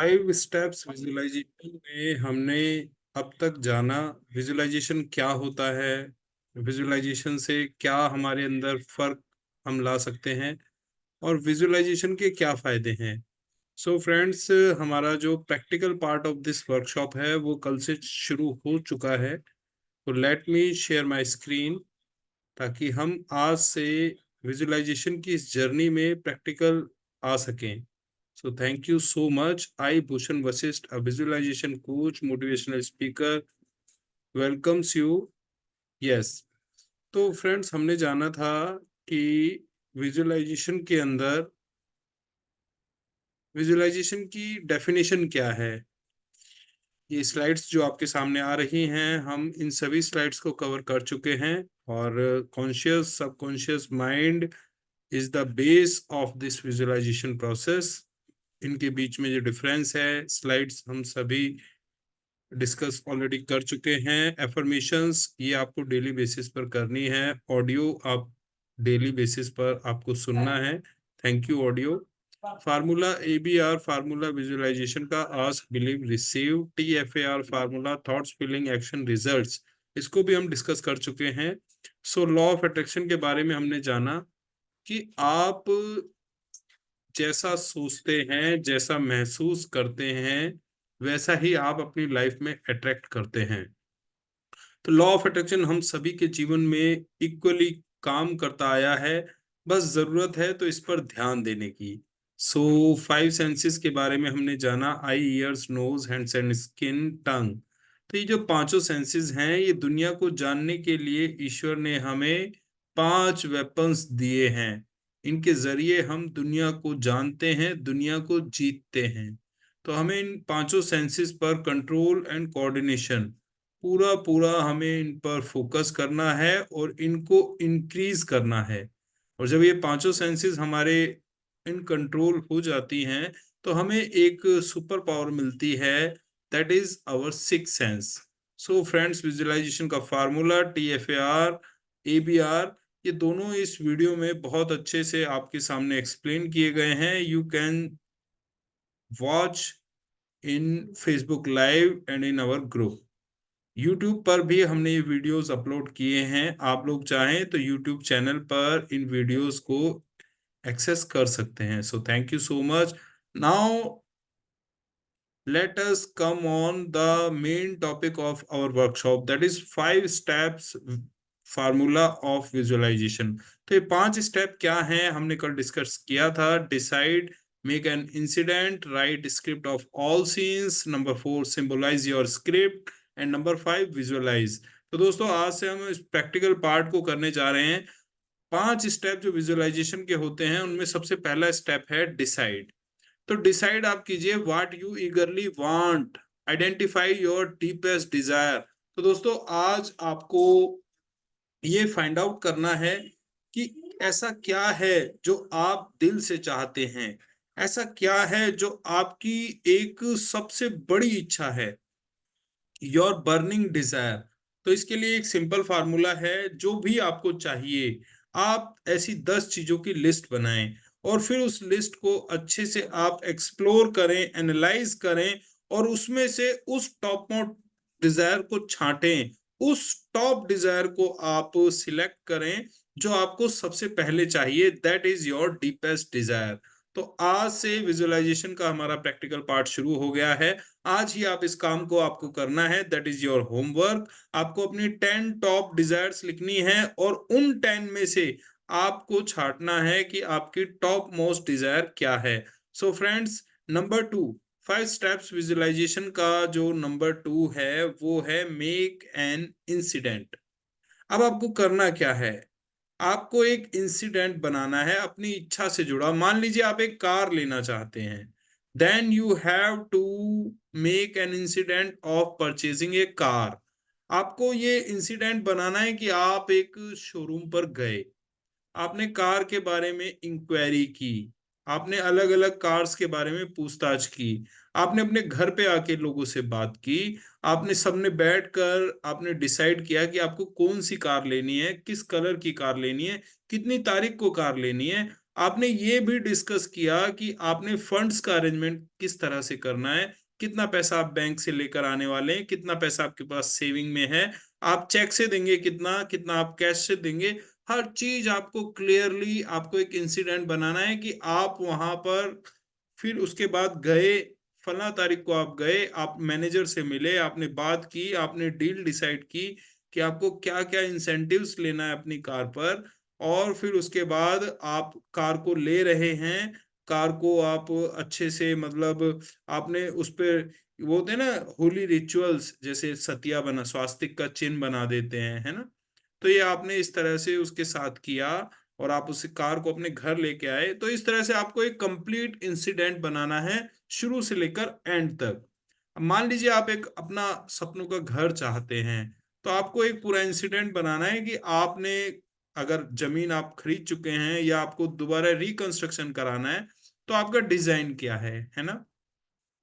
Five steps visualisation में हमने अब तक जाना विजुअलाइजेशन क्या होता है, विजुअलाइजेशन से क्या हमारे अंदर फर्क हम ला सकते हैं और विजुअलाइजेशन के क्या फायदे हैं। सो फ्रेंड्स, हमारा जो practical part of this workshop है वो कल से शुरू हो चुका है। तो let me share my screen ताकि हम आज से विजुअलाइजेशन की इस जर्नी में प्रैक्टिकल आ सकें। So thank you so much. I, Bhushan Vasist, a visualization coach, motivational speaker, welcomes you. Yes. तो फ्रेंड्स, हमने जाना था कि विजुअलाइजेशन के अंदर विजुअलाइजेशन की डेफिनेशन क्या है। ये स्लाइड्स जो आपके सामने आ रही हैं, हम इन सभी स्लाइड्स को कवर कर चुके हैं। और conscious subconscious mind is the base of this visualization process. इनके बीच में जो डिफरेंस है, स्लाइड्स हम सभी डिस्कस ऑलरेडी कर चुके हैं। एफर्मेशंस ये आपको डेली बेसिस पर करनी है। ऑडियो आप डेली बेसिस पर आपको सुनना है। Thank you audio. Formula ABR formula visualization का ask believe receive, TFAR formula thoughts feeling action results, इसको भी हम डिस्कस कर चुके हैं। सो लॉ ऑफ अट्रैक्शन के बारे में हमने जाना कि आप जैसा सोचते हैं, जैसा महसूस करते हैं, वैसा ही आप अपनी लाइफ में अट्रैक्ट करते हैं। तो लॉ ऑफ अट्रैक्शन हम सभी के जीवन में इक्वली काम करता आया है, बस जरूरत है तो इस पर ध्यान देने की। सो फाइव सेंसेस के बारे में हमने जाना, eye, ears, nose, hands and skin, tongue. तो ये जो पांचों सेंसेस हैं, ये दुनिया को जानने के लिए ईश्वर ने हमें पांच वेपन्स दिए हैं। इनके जरिए हम दुनिया को जानते हैं, दुनिया को जीतते हैं। तो हमें इन पांचों सेंसेस पर कंट्रोल एंड कोऑर्डिनेशन पूरा पूरा हमें इन पर फोकस करना है और इनको इंक्रीज करना है। और जब ये पांचों सेंसेस हमारे इन कंट्रोल हो जाती हैं, तो हमें एक सुपर पावर मिलती है, that is our six sense. So friends, visualization का फार्मूला TFAR ABR ये दोनों इस वीडियो में बहुत अच्छे से आपके सामने एक्सप्लेन किए गए हैं। You can watch in Facebook live and in our group. YouTube पर भी हमने ये वीडियोस अपलोड किए हैं। आप लोग चाहें तो यूट्यूब चैनल पर इन वीडियोस को एक्सेस कर सकते हैं। So thank you so much. Now let us come on the main topic of our workshop, that is five steps formula of visualization. तो ये पांच स्टेप क्या हैं, हमने कल डिस्कस किया था। Decide, make an incident, write script of all scenes, number 4 symbolize your script, and number 5 visualize. तो दोस्तों, आज से हम इस प्रैक्टिकल पार्ट को करने जा रहे हैं। पांच स्टेप जो विजुअलाइजेशन के होते हैं, उनमें सबसे पहला स्टेप है डिसाइड। तो डिसाइड आप कीजिए what you eagerly want, identify your deepest desire. तो दोस्तों, आज आपको ये फाइंड आउट करना है कि ऐसा क्या है जो आप दिल से चाहते हैं, ऐसा क्या है जो आपकी एक सबसे बड़ी इच्छा है, योर बर्निंग डिजायर। तो इसके लिए एक सिंपल फार्मूला है, जो भी आपको चाहिए आप ऐसी 10 चीजों की लिस्ट बनाएं और फिर उस लिस्ट को अच्छे से आप एक्सप्लोर करें, एनालाइज करें और उसमें से उस टॉप मोस्ट डिजायर को छांटें। उस टॉप डिजायर को आप सिलेक्ट करें जो आपको सबसे पहले चाहिए, that is your deepest desire. तो आज से विजुअलाइजेशन का हमारा प्रैक्टिकल पार्ट शुरू हो गया है। आज ही आप इस काम को आपको करना है, दैट इज योर होमवर्क। आपको अपनी 10 टॉप डिजायर्स लिखनी है और उन 10 में से आपको छांटना है कि आपकी टॉप मोस्ट डिजायर क्या है। So friends, number 2, 5 steps visualization का जो नंबर 2 है वो है मेक एन इंसिडेंट। अब आपको करना क्या है, आपको एक इंसिडेंट बनाना है अपनी इच्छा से जुड़ा। मान लीजिए आप एक कार लेना चाहते हैं, then you have to make an incident of purchasing a car. आपको ये इंसिडेंट बनाना है कि आप एक शोरूम पर गए, आपने कार के बारे में इंक्वायरी की, आपने अलग अलग कार्स के बारे में पूछताछ की, आपने अपने घर पे आके लोगों से बात की, आपने सबने बैठकर आपने डिसाइड किया कि आपको कौन सी कार लेनी है, किस कलर की कार लेनी है, कितनी तारीख को कार लेनी है। आपने ये भी डिस्कस किया कि आपने फंड्स का अरेंजमेंट किस तरह से करना है, कितना पैसा आप बैंक से लेकर आने वाले हैं, कितना पैसा आपके पास सेविंग में है, आप चेक से देंगे कितना, कितना आप कैश से देंगे। हर चीज आपको क्लियरली, आपको एक इंसिडेंट बनाना है कि आप वहां पर फिर उसके बाद गए, फला तारीख को आप गए, आप मैनेजर से मिले, आपने बात की, आपने डील डिसाइड की कि आपको क्या क्या इंसेंटिव्स लेना है अपनी कार पर, और फिर उसके बाद आप कार को ले रहे हैं। कार को आप अच्छे से, मतलब आपने उस पे, वो होते हैं ना होली रिचुअल्स, जैसे सतिया बना, स्वास्तिक का चिन्ह बना देते हैं, है ना। तो ये आपने इस तरह से उसके साथ किया, और आप उस कार को अपने घर लेके आए। तो इस तरह से आपको एक कंप्लीट इंसिडेंट बनाना है, शुरू से लेकर एंड तक। अब मान लीजिए आप एक अपना सपनों का घर चाहते हैं, तो आपको एक पूरा इंसिडेंट बनाना है कि आपने, अगर जमीन आप खरीद चुके हैं या आपको दोबारा रिकंस्ट्रक्शन कराना है, तो आपका डिजाइन क्या है ना।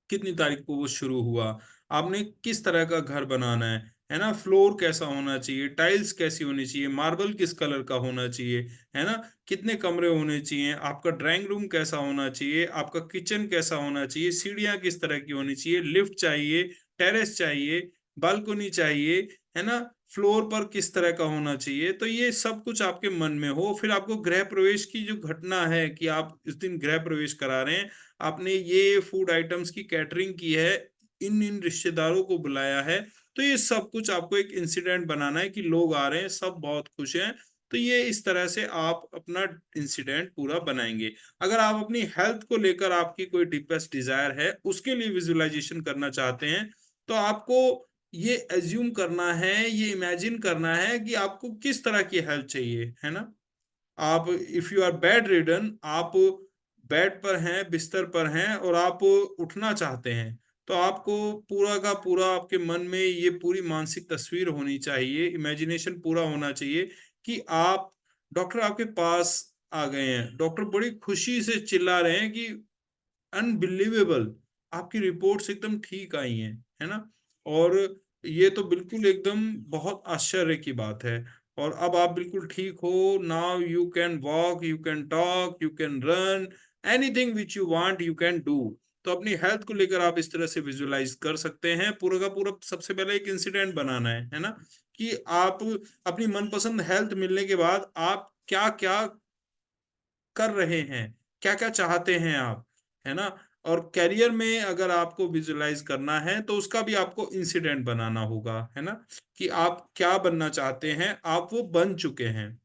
कितनी तारीख को वो शुरू हुआ, आपने किस तरह का घर बनाना है ना, फ्लोर कैसा होना चाहिए, टाइल्स कैसी होनी चाहिए, मार्बल किस कलर का होना चाहिए, है ना, कितने कमरे होने चाहिए, आपका ड्राइंग रूम कैसा होना चाहिए, आपका किचन कैसा होना चाहिए, सीढ़ियाँ किस तरह की होनी चाहिए, लिफ्ट चाहिए, टेरेस चाहिए, बालकनी चाहिए, है ना, फ्लोर पर किस तरह का होना चाहिए। तो ये सब कुछ आपके मन में हो। फिर आपको गृह प्रवेश की जो घटना है कि आप इस दिन गृह प्रवेश करा रहे हैं, आपने ये फूड आइटम्स की कैटरिंग की है, इन इन रिश्तेदारों को बुलाया है, तो ये सब कुछ आपको एक इंसिडेंट बनाना है कि लोग आ रहे हैं, सब बहुत खुश हैं। तो ये इस तरह से आप अपना इंसिडेंट पूरा बनाएंगे। अगर आप अपनी हेल्थ को लेकर आपकी कोई डीपेस्ट डिजायर है, उसके लिए विजुअलाइजेशन करना चाहते हैं, तो आपको ये एज्यूम करना है, ये इमेजिन करना है कि आपको किस तरह की हेल्थ चाहिए, है ना। आप, if you are bedridden, आप बेड पर हैं, बिस्तर पर हैं, और आप उठना चाहते हैं, तो आपको पूरा का पूरा आपके मन में ये पूरी मानसिक तस्वीर होनी चाहिए, इमेजिनेशन पूरा होना चाहिए कि आप, डॉक्टर आपके पास आ गए हैं, डॉक्टर बड़ी खुशी से चिल्ला रहे हैं कि अनबिलीवेबल, आपकी रिपोर्ट्स एकदम ठीक आई हैं, है ना। और ये तो बिल्कुल एकदम बहुत आश्चर्य की बात है, और अब आप बिल्कुल ठीक हो। Now you can walk, you can talk, you can run, anything which you want you can do. तो अपनी हेल्थ को लेकर आप इस तरह से विजुअलाइज कर सकते हैं। पूरा का पूरा सबसे पहले एक इंसिडेंट बनाना है ना, कि आप अपनी मनपसंद हेल्थ मिलने के बाद आप क्या क्या कर रहे हैं, क्या क्या चाहते हैं आप, है ना। और करियर में अगर आपको विजुलाइज करना है, तो उसका भी आपको इंसिडेंट बनाना होगा, है ना, कि आप क्या बनना चाहते हैं, आप वो बन चुके हैं,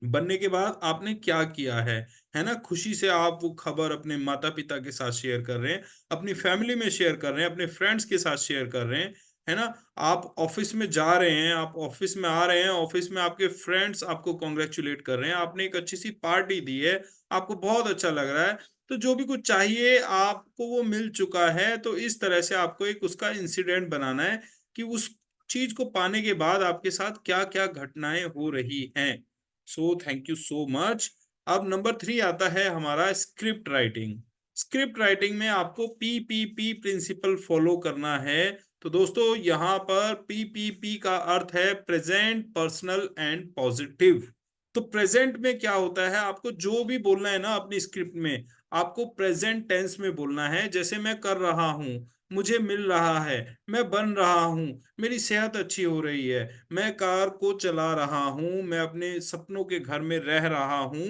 बनने के बाद आपने क्या किया है ना। खुशी से आप वो खबर अपने माता पिता के साथ शेयर कर रहे हैं, अपनी फैमिली में शेयर कर रहे हैं, अपने फ्रेंड्स के साथ शेयर कर रहे हैं, है ना। आप ऑफिस में जा रहे हैं, आप ऑफिस में आ रहे हैं, ऑफिस में आपके फ्रेंड्स आपको कॉन्ग्रेचुलेट कर रहे हैं, आपने एक अच्छी सी पार्टी दी है, आपको बहुत अच्छा लग रहा है। तो जो भी कुछ चाहिए आपको वो मिल चुका है। तो इस तरह से आपको एक उसका इंसिडेंट बनाना है कि उस चीज को पाने के बाद आपके साथ क्या क्या घटनाएं हो रही हैं। So thank you so much. अब नंबर 3 आता है हमारा स्क्रिप्ट राइटिंग। स्क्रिप्ट राइटिंग में आपको पीपीपी प्रिंसिपल फॉलो करना है। तो दोस्तों, यहाँ पर पीपीपी का अर्थ है प्रेजेंट, पर्सनल एंड पॉजिटिव। तो प्रेजेंट में क्या होता है, आपको जो भी बोलना है ना अपनी स्क्रिप्ट में, आपको प्रेजेंट टेंस में बोलना है। जैसे मैं कर रहा हूं, मुझे मिल रहा है, मैं बन रहा हूं, मेरी सेहत अच्छी हो रही है, मैं कार को चला रहा हूं, मैं अपने सपनों के घर में रह रहा हूं।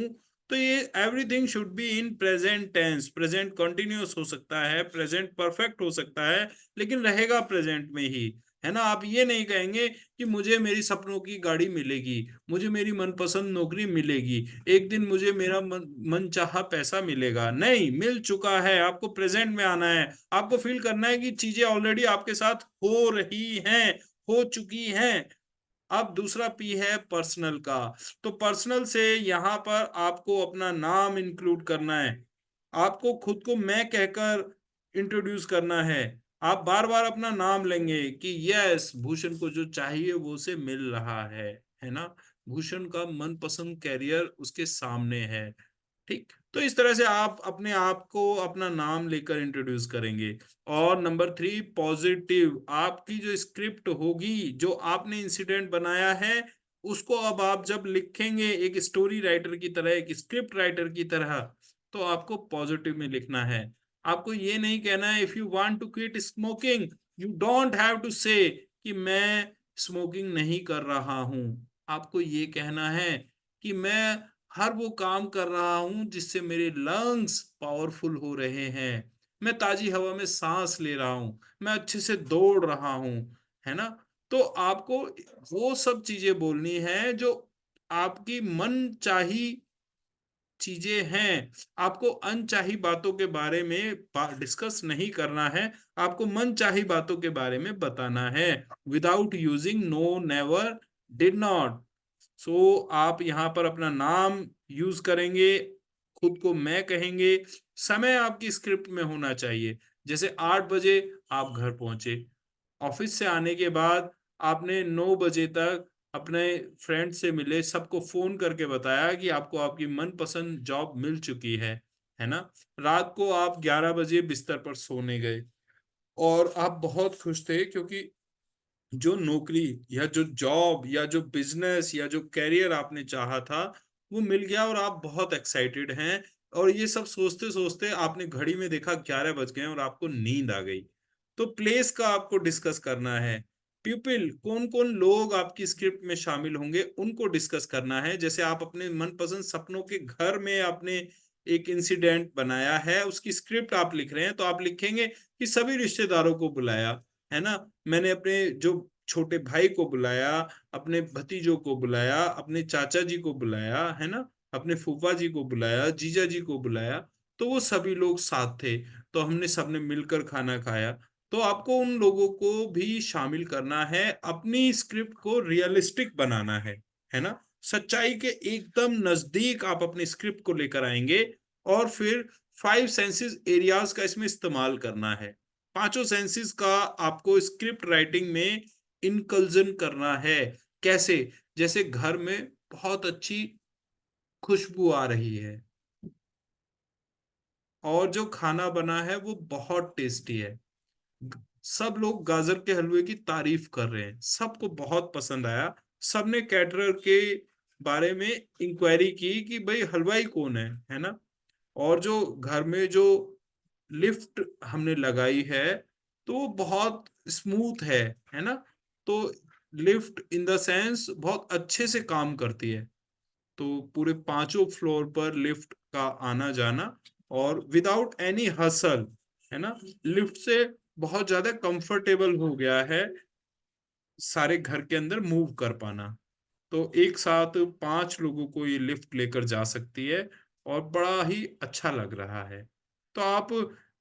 तो ये everything should be in present tense. Present continuous हो सकता है, प्रेजेंट परफेक्ट हो सकता है, लेकिन रहेगा प्रेजेंट में ही, है ना। आप ये नहीं कहेंगे कि मुझे मेरी सपनों की गाड़ी मिलेगी, मुझे मेरी मनपसंद नौकरी मिलेगी, एक दिन मुझे मेरा मन चाहा पैसा मिलेगा। नहीं, मिल चुका है। आपको प्रेजेंट में आना है, आपको फील करना है कि चीजें ऑलरेडी आपके साथ हो रही हैं, हो चुकी हैं। अब दूसरा पी है पर्सनल का। तो पर्सनल से यहाँ पर आपको अपना नाम इंक्लूड करना है, आपको खुद को मैं कहकर इंट्रोड्यूस करना है। आप बार बार अपना नाम लेंगे कि यस, भूषण को जो चाहिए वो उसे मिल रहा है ना। भूषण का मनपसंद कैरियर उसके सामने है। ठीक, तो इस तरह से आप अपने आप को अपना नाम लेकर इंट्रोड्यूस करेंगे। और नंबर 3, पॉजिटिव। आपकी जो स्क्रिप्ट होगी, जो आपने इंसिडेंट बनाया है, उसको अब आप जब लिखेंगे एक स्टोरी राइटर की तरह, एक स्क्रिप्ट राइटर की तरह, तो आपको पॉजिटिव में लिखना है। आपको ये नहीं कहना है if you want to quit smoking you don't have to say कि मैं स्मोकिंग नहीं कर रहा हूं। आपको ये कहना है कि मैं हर वो काम कर रहा हूं जिससे मेरे लंग्स पावरफुल हो रहे हैं, मैं ताजी हवा में सांस ले रहा हूं, मैं अच्छे से दौड़ रहा हूं, है ना। तो आपको वो सब चीजें बोलनी है जो आपकी मन चाही चीजें हैं। आपको अनचाही बातों के बारे में डिस्कस नहीं करना है, आपको मन चाही बातों के बारे में बताना है। Without using no, never, did not. So आप यहाँ पर अपना नाम यूज करेंगे, खुद को मैं कहेंगे। समय आपकी स्क्रिप्ट में होना चाहिए, जैसे 8 बजे आप घर पहुंचे, ऑफिस से आने के बाद आपने 9 बजे तक अपने फ्रेंड से मिले, सबको फोन करके बताया कि आपको आपकी मनपसंद जॉब मिल चुकी है ना। रात को आप 11 बजे बिस्तर पर सोने गए और आप बहुत खुश थे, क्योंकि जो नौकरी या जो जॉब या जो बिजनेस या जो कैरियर आपने चाहा था वो मिल गया और आप बहुत एक्साइटेड हैं। और ये सब सोचते सोचते आपने घड़ी में देखा 11 बज गए और आपको नींद आ गई। तो प्लेस का आपको डिस्कस करना है। पीपल, कौन कौन लोग आपकी स्क्रिप्ट में शामिल होंगे उनको डिस्कस करना है। जैसे आप अपने मनपसंद सपनों के घर में आपने एक इंसिडेंट बनाया है, उसकी स्क्रिप्ट आप लिख रहे हैं, तो आप लिखेंगे कि सभी रिश्तेदारों को बुलाया, है ना। मैंने अपने जो छोटे भाई को बुलाया, अपने भतीजों को बुलाया, अपने चाचा जी को बुलाया, है ना, अपने फूफा जी को बुलाया, जीजा जी को बुलाया। तो वो सभी लोग साथ थे, तो हमने सबने मिलकर खाना खाया। तो आपको उन लोगों को भी शामिल करना है, अपनी स्क्रिप्ट को रियलिस्टिक बनाना है ना। सच्चाई के एकदम नजदीक आप अपनी स्क्रिप्ट को लेकर आएंगे। और फिर 5 सेंसेस एरियाज का इसमें इस्तेमाल करना है। पांचों सेंसेस का आपको स्क्रिप्ट राइटिंग में इनकल्जन करना है। कैसे? जैसे घर में बहुत अच्छी खुशबू आ रही है और जो खाना बना है वो बहुत टेस्टी है, सब लोग गाजर के हलवे की तारीफ कर रहे हैं, सबको बहुत पसंद आया। सबने कैटरर के बारे में इंक्वायरी की कि भाई हलवाई कौन है ना। और जो घर में जो लिफ्ट हमने लगाई है तो वो बहुत स्मूथ है ना। तो लिफ्ट इन द सेंस बहुत अच्छे से काम करती है। तो पूरे पांचों फ्लोर पर लिफ्ट का आना जाना और विदाउट एनी हसल, है ना, लिफ्ट से बहुत ज्यादा कंफर्टेबल हो गया है सारे घर के अंदर मूव कर पाना। तो एक साथ 5 लोगों को ये लिफ्ट लेकर जा सकती है और बड़ा ही अच्छा लग रहा है। तो आप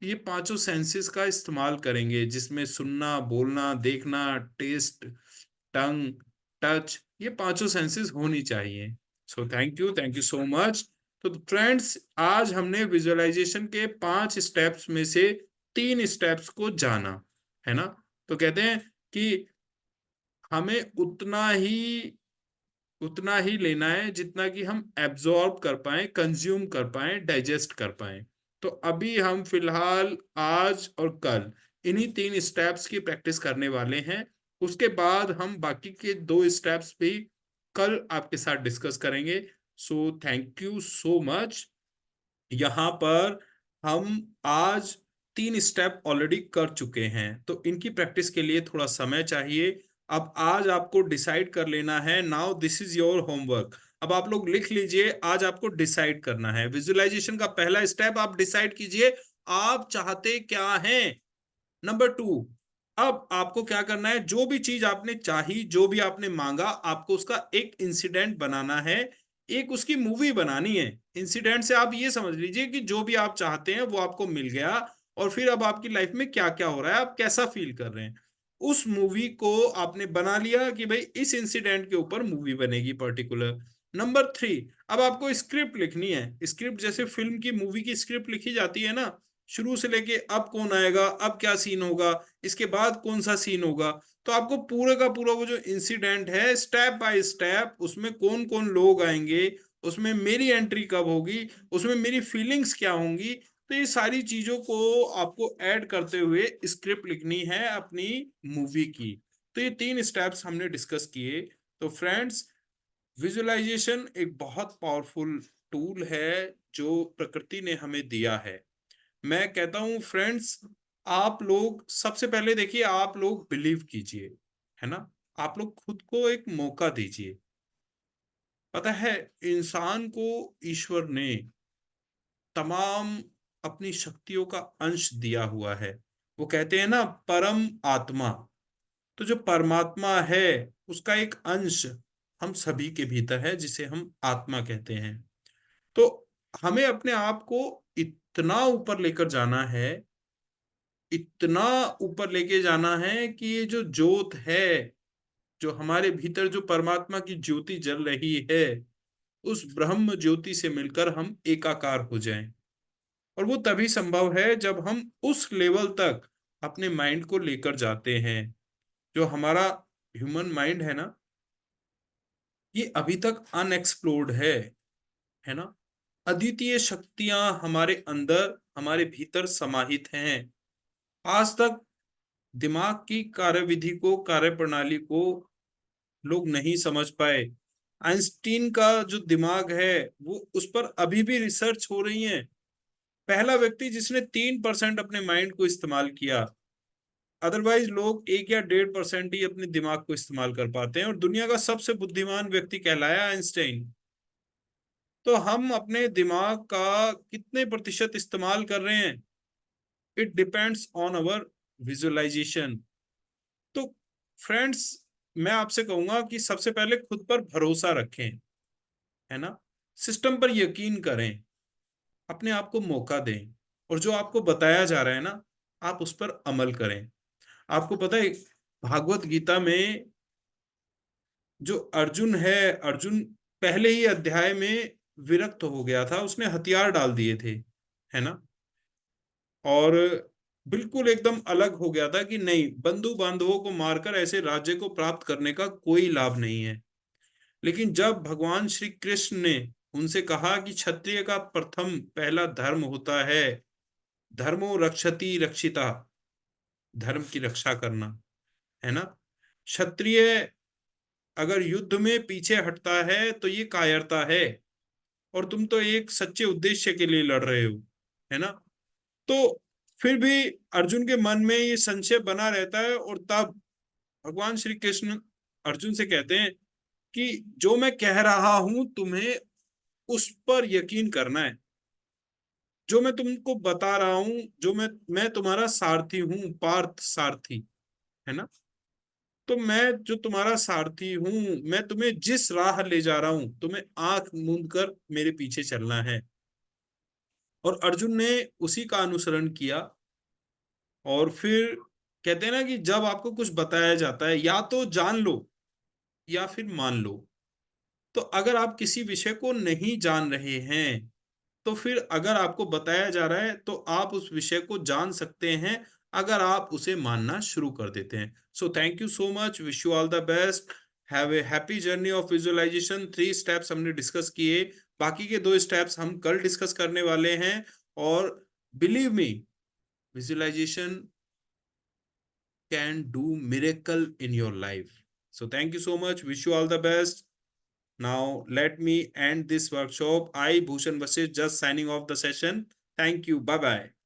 ये पांचों सेंसेस का इस्तेमाल करेंगे, जिसमें सुनना, बोलना, देखना, टेस्ट, टंग, टच, ये पांचों सेंसेस होनी चाहिए। सो थैंक यू सो मच। तो फ्रेंड्स, आज हमने विजुअलाइजेशन के 5 स्टेप्स में से 3 स्टेप्स को जाना, है ना। तो कहते हैं कि हमें उतना ही लेना है जितना कि हम एब्जॉर्ब कर पाए, कंज्यूम कर पाए, डाइजेस्ट कर पाए। तो अभी हम फिलहाल आज और कल इन्हीं 3 स्टेप्स की प्रैक्टिस करने वाले हैं। उसके बाद हम बाकी के 2 स्टेप्स भी कल आपके साथ डिस्कस करेंगे। सो थैंक यू सो मच। यहाँ पर हम आज 3 स्टेप ऑलरेडी कर चुके हैं, तो इनकी प्रैक्टिस के लिए थोड़ा समय चाहिए। अब आज आपको डिसाइड कर लेना है, now this is your homework. अब आप लोग लिख लीजिए, आज आपको डिसाइड करना है। विजुअलाइजेशन का पहला स्टेप, आप डिसाइड कीजिए आप चाहते क्या हैं। नंबर 2, अब आपको क्या करना है, जो भी चीज आपने चाही, जो भी आपने मांगा, आपको उसका एक इंसिडेंट बनाना है, एक उसकी मूवी बनानी है। इंसिडेंट से आप ये समझ लीजिए कि जो भी आप चाहते हैं वो आपको मिल गया, और फिर अब आपकी लाइफ में क्या क्या हो रहा है, आप कैसा फील कर रहे हैं, उस मूवी को आपने बना लिया कि भाई इस इंसिडेंट के ऊपर मूवी बनेगी पर्टिकुलर। नंबर 3, अब आपको स्क्रिप्ट लिखनी है। स्क्रिप्ट जैसे फिल्म की, मूवी की स्क्रिप्ट लिखी जाती है ना, शुरू से लेके अब कौन आएगा, अब क्या सीन होगा, इसके बाद कौन सा सीन होगा। तो आपको पूरा का पूरा वो जो इंसिडेंट है, स्टेप बाय स्टेप, उसमें कौन कौन लोग आएंगे, उसमें मेरी एंट्री कब होगी, उसमें मेरी फीलिंग्स क्या होंगी, तो ये सारी चीजों को आपको ऐड करते हुए स्क्रिप्ट लिखनी है अपनी मूवी की। तो ये 3 स्टेप्स हमने डिस्कस किए। तो फ्रेंड्स, विजुअलाइजेशन एक बहुत पावरफुल टूल है जो प्रकृति ने हमें दिया है। मैं कहता हूँ फ्रेंड्स, आप लोग सबसे पहले देखिए, आप लोग बिलीव कीजिए, है ना। आप लोग खुद को एक मौका दीजिए। पता है, इंसान को ईश्वर ने तमाम अपनी शक्तियों का अंश दिया हुआ है। वो कहते हैं ना, परम आत्मा। तो जो परमात्मा है, उसका एक अंश हम सभी के भीतर है, जिसे हम आत्मा कहते हैं। तो हमें अपने आप को इतना ऊपर लेकर जाना है, इतना ऊपर लेके जाना है कि ये जो ज्योत है, जो हमारे भीतर जो परमात्मा की ज्योति जल रही है, उस ब्रह्म ज्योति से मिलकर हम एकाकार हो जाएं। और वो तभी संभव है जब हम उस लेवल तक अपने माइंड को लेकर जाते हैं। जो हमारा ह्यूमन माइंड है ना, ये अभी तक अनएक्सप्लोर्ड है ना। अद्वितीय शक्तियां हमारे अंदर, हमारे भीतर समाहित हैं। आज तक दिमाग की कार्यविधि को, कार्यप्रणाली को लोग नहीं समझ पाए। आइंस्टीन का जो दिमाग है, वो उस पर अभी भी रिसर्च हो रही है। पहला व्यक्ति जिसने 3% अपने माइंड को इस्तेमाल किया। अदरवाइज लोग 1 या 1.5% ही अपने दिमाग को इस्तेमाल कर पाते हैं, और दुनिया का सबसे बुद्धिमान व्यक्ति कहलाया आइंस्टाइन। तो हम अपने दिमाग का कितने प्रतिशत इस्तेमाल कर रहे हैं, it depends on our visualization. तो फ्रेंड्स, मैं आपसे कहूंगा कि सबसे पहले खुद पर भरोसा रखें, है ना। सिस्टम पर यकीन करें, अपने आप को मौका दें, और जो आपको बताया जा रहा है ना, आप उस पर अमल करें। आपको पता है, भागवत गीता में जो अर्जुन है, अर्जुन पहले ही अध्याय में विरक्त हो गया था, उसने हथियार डाल दिए थे, है ना। और बिल्कुल एकदम अलग हो गया था कि नहीं, बंधु बांधवों को मारकर ऐसे राज्य को प्राप्त करने का कोई लाभ नहीं है। लेकिन जब भगवान श्री कृष्ण ने उनसे कहा कि क्षत्रिय का प्रथम पहला धर्म होता है धर्मो रक्षति रक्षिता, धर्म की रक्षा करना, है ना। क्षत्रिय अगर युद्ध में पीछे हटता है तो ये कायरता है, और तुम तो एक सच्चे उद्देश्य के लिए लड़ रहे हो, है ना। तो फिर भी अर्जुन के मन में ये संशय बना रहता है, और तब भगवान श्री कृष्ण अर्जुन से कहते हैं कि जो मैं कह रहा हूं तुम्हें उस पर यकीन करना है। जो मैं तुमको बता रहा हूं, जो मैं तुम्हारा सारथी हूं, पार्थ सारथी, है ना। तो मैं जो तुम्हारा सारथी हूं, मैं तुम्हें जिस राह ले जा रहा हूं, तुम्हें आंख मूंद कर मेरे पीछे चलना है। और अर्जुन ने उसी का अनुसरण किया। और फिर कहते हैं ना कि जब आपको कुछ बताया जाता है, या तो जान लो या फिर मान लो। तो अगर आप किसी विषय को नहीं जान रहे हैं, तो फिर अगर आपको बताया जा रहा है, तो आप उस विषय को जान सकते हैं अगर आप उसे मानना शुरू कर देते हैं। So thank you so much, wish you all the best, have a happy journey of visualization. 3 steps हमने डिस्कस किए, बाकी के 2 स्टेप्स हम कल डिस्कस करने वाले हैं। और believe me, visualization can do miracle in your life. So thank you so much, wish you all the best. Now let me end this workshop. I Bhushan Vasist just signing off the session. Thank you, bye bye.